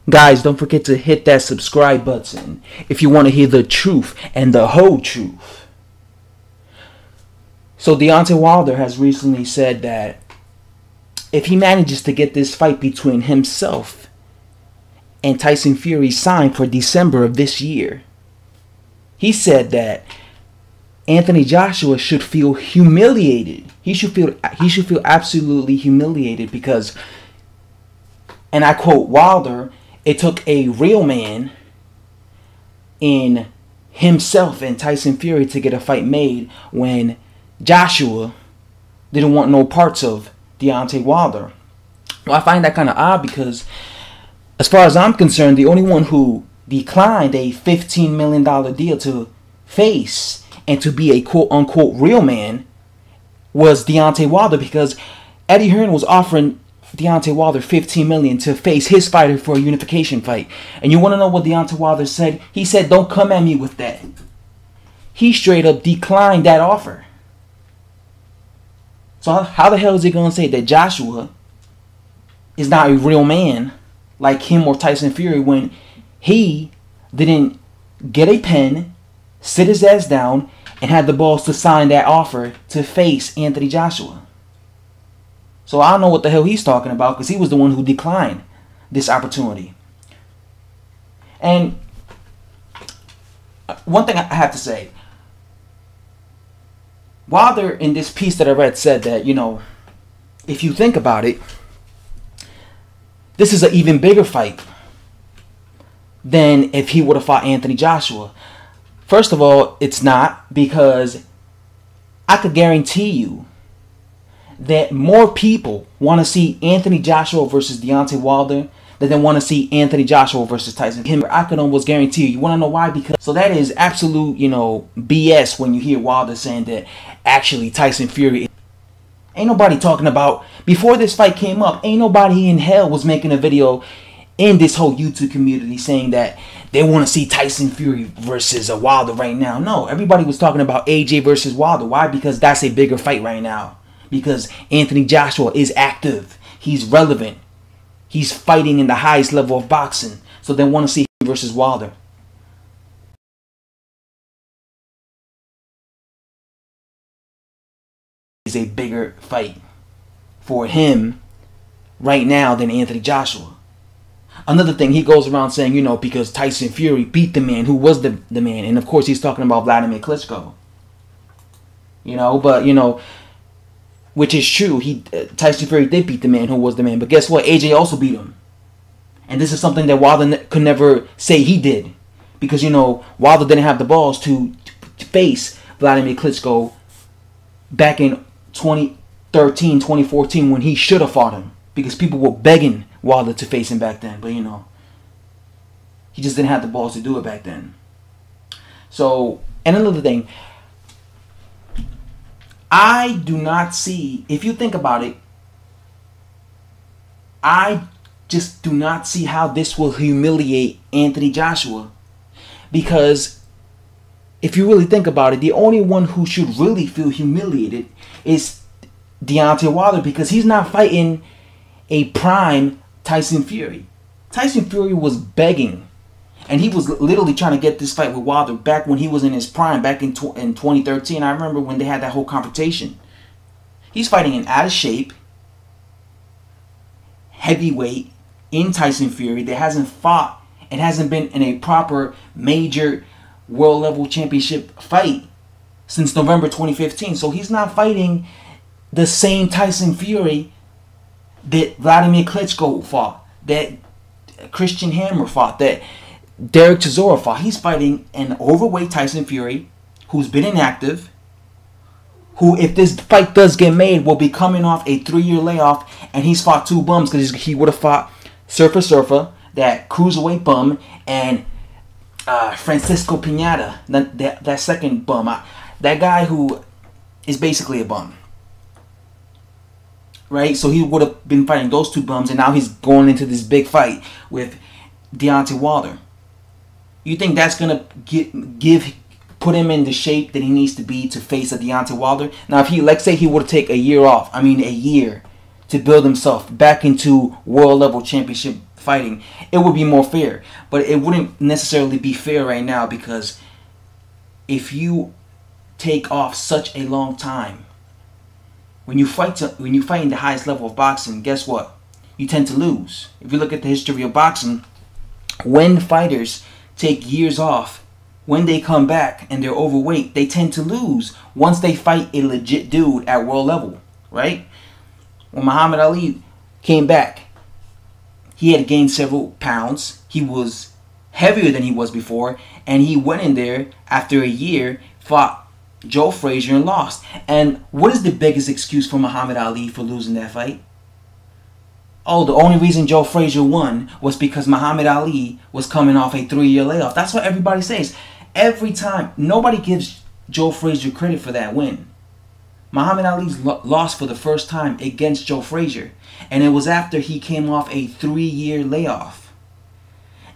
Guys, don't forget to hit that subscribe button if you want to hear the truth and the whole truth. So Deontay Wilder has recently said that if he manages to get this fight between himself and Tyson Fury signed for December of this year, he said that Anthony Joshua should feel humiliated. He should feel absolutely humiliated because, and I quote Wilder, it took a real man in himself and Tyson Fury to get a fight made when Joshua didn't want no parts of Deontay Wilder. Well, I find that kind of odd because, as far as I'm concerned, the only one who declined a $15 million deal to face and to be a quote-unquote real man was Deontay Wilder, because Eddie Hearn was offering Deontay Wilder $15 million to face his fighter for a unification fight. And you want to know what Deontay Wilder said? He said, "Don't come at me with that." He straight up declined that offer. So how the hell is he going to say that Joshua is not a real man like him or Tyson Fury when he didn't get a pen, sit his ass down, and had the balls to sign that offer to face Anthony Joshua? So I don't know what the hell he's talking about, because he was the one who declined this opportunity. And one thing I have to say, Wilder in this piece that I read said that, if you think about it, this is an even bigger fight than if he would have fought Anthony Joshua. First of all, it's not, because I could guarantee you that more people want to see Anthony Joshua versus Deontay Wilder than they want to see Anthony Joshua versus Tyson. I could almost guarantee you. You want to know why? Because so that is absolute, BS when you hear Wilder saying that actually Tyson Fury. Ain't nobody talking about, before this fight came up, ain't nobody in hell was making a video in this whole YouTube community saying that they want to see Tyson Fury versus Wilder right now. No, everybody was talking about AJ versus Wilder. Why? Because that's a bigger fight right now. Because Anthony Joshua is active. He's relevant. He's fighting in the highest level of boxing. So they want to see him versus Wilder. It's a bigger fight for him right now than Anthony Joshua. Another thing, he goes around saying, because Tyson Fury beat the man who was the man. And of course he's talking about Vladimir Klitschko. Which is true. Tyson Fury did beat the man who was the man. But guess what? AJ also beat him. And this is something that Wilder could never say he did. Because, Wilder didn't have the balls to face Vladimir Klitschko back in 2013, 2014 when he should have fought him. Because people were begging Wilder to face him back then. But, he just didn't have the balls to do it back then. So, and another thing, I do not see, if you think about it, I just do not see how this will humiliate Anthony Joshua. Because if you really think about it, the only one who should really feel humiliated is Deontay Wilder, because he's not fighting a prime Tyson Fury. Tyson Fury was begging, and he was literally trying to get this fight with Wilder back when he was in his prime, back in 2013. I remember when they had that whole confrontation. He's fighting in out of shape, heavyweight, in Tyson Fury that hasn't fought and hasn't been in a proper major world level championship fight since November 2015. So he's not fighting the same Tyson Fury that Vladimir Klitschko fought, that Christian Hammer fought, that Derek Chisora fought. He's fighting an overweight Tyson Fury who's been inactive, who, if this fight does get made, will be coming off a 3-year layoff, and he's fought two bums, because he would have fought Surfer, that cruiserweight bum, and Francisco Pineda, that second bum, that guy who is basically a bum. Right? So he would have been fighting those two bums, and now he's going into this big fight with Deontay Wilder. You think that's going to put him in the shape that he needs to be to face a Deontay Wilder? Now, if he, let's say he were to take a year off, a year, to build himself back into world level championship fighting, it would be more fair. But it wouldn't necessarily be fair right now, because if you take off such a long time, when you fight in the highest level of boxing, guess what? You tend to lose. If you look at the history of boxing, when fighters take years off, when they come back and they're overweight, they tend to lose once they fight a legit dude at world level, right? When Muhammad Ali came back, he had gained several pounds. He was heavier than he was before, and he went in there after a year, fought Joe Frazier and lost. And what is the biggest excuse for Muhammad Ali for losing that fight? Oh, the only reason Joe Frazier won was because Muhammad Ali was coming off a 3-year layoff. That's what everybody says. Every time, nobody gives Joe Frazier credit for that win. Muhammad Ali's lost for the first time against Joe Frazier, and it was after he came off a 3-year layoff.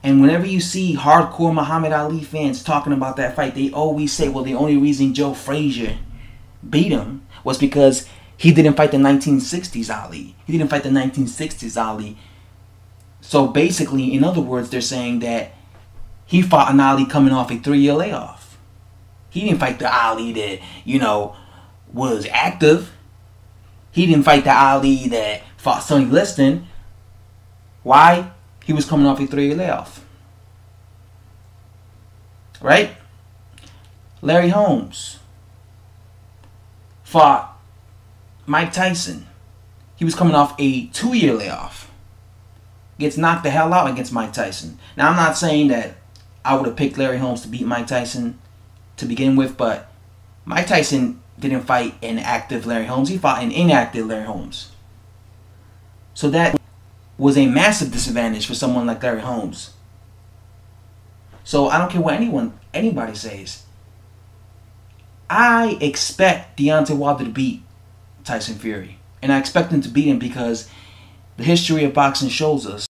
And whenever you see hardcore Muhammad Ali fans talking about that fight, they always say, well, the only reason Joe Frazier beat him was because he didn't fight the 1960s Ali. He didn't fight the 1960s Ali. So basically, in other words, they're saying that he fought an Ali coming off a 3-year layoff. He didn't fight the Ali that, was active. He didn't fight the Ali that fought Sonny Liston. Why? He was coming off a 3-year layoff. Right? Larry Holmes fought Mike Tyson. He was coming off a 2-year layoff. Gets knocked the hell out against Mike Tyson. Now, I'm not saying that I would have picked Larry Holmes to beat Mike Tyson to begin with, but Mike Tyson didn't fight an active Larry Holmes. He fought an inactive Larry Holmes. So that was a massive disadvantage for someone like Larry Holmes. So I don't care what anybody says. I expect Deontay Wilder to beat Tyson Fury. And I expect him to beat him because the history of boxing shows us